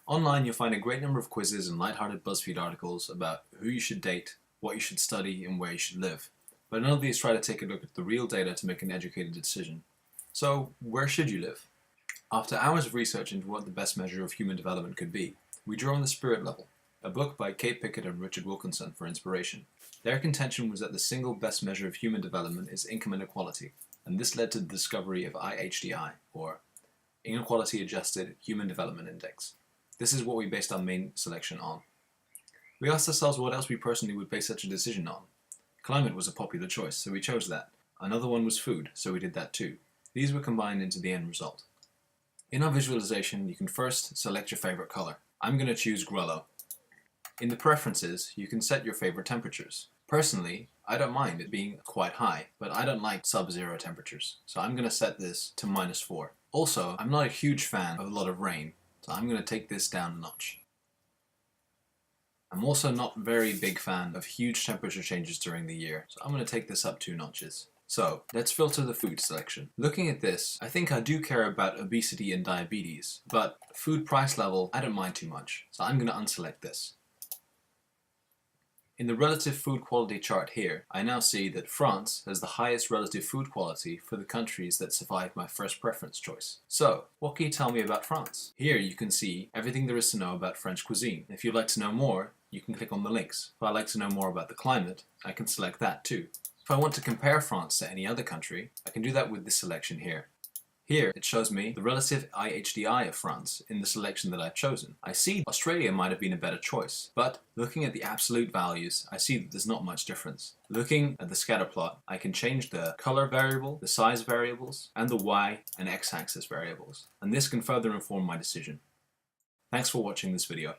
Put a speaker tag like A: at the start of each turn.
A: Online, you'll find a great number of quizzes and lighthearted BuzzFeed articles about who you should date, what you should study, and where you should live. But none of these try to take a look at the real data to make an educated decision. So, where should you live? After hours of research into what the best measure of human development could be, we drew on The Spirit Level, a book by Kate Pickett and Richard Wilkinson, for inspiration. Their contention was that the single best measure of human development is income inequality, and this led to the discovery of IHDI, or Inequality Adjusted Human Development Index. This is what we based our main selection on. We asked ourselves what else we personally would base such a decision on. Climate was a popular choice, so we chose that. Another one was food, so we did that too. These were combined into the end result. In our visualization, you can first select your favorite color. I'm going to choose Grello. In the preferences, you can set your favorite temperatures. Personally, I don't mind it being quite high, but I don't like sub-zero temperatures, so I'm going to set this to -4. Also, I'm not a huge fan of a lot of rain, so I'm going to take this down a notch. I'm also not a very big fan of huge temperature changes during the year, so I'm going to take this up 2 notches. So, let's filter the food selection. Looking at this, I think I do care about obesity and diabetes, but food price level, I don't mind too much, so I'm going to unselect this. In the relative food quality chart here, I now see that France has the highest relative food quality for the countries that survived my first preference choice. So, what can you tell me about France? Here you can see everything there is to know about French cuisine. If you'd like to know more, you can click on the links. If I'd like to know more about the climate, I can select that too. If I want to compare France to any other country, I can do that with this selection here. Here, it shows me the relative IHDI of France in the selection that I've chosen. I see Australia might have been a better choice, but looking at the absolute values, I see that there's not much difference. Looking at the scatter plot, I can change the color variable, the size variables, and the Y and X axis variables, and this can further inform my decision. Thanks for watching this video.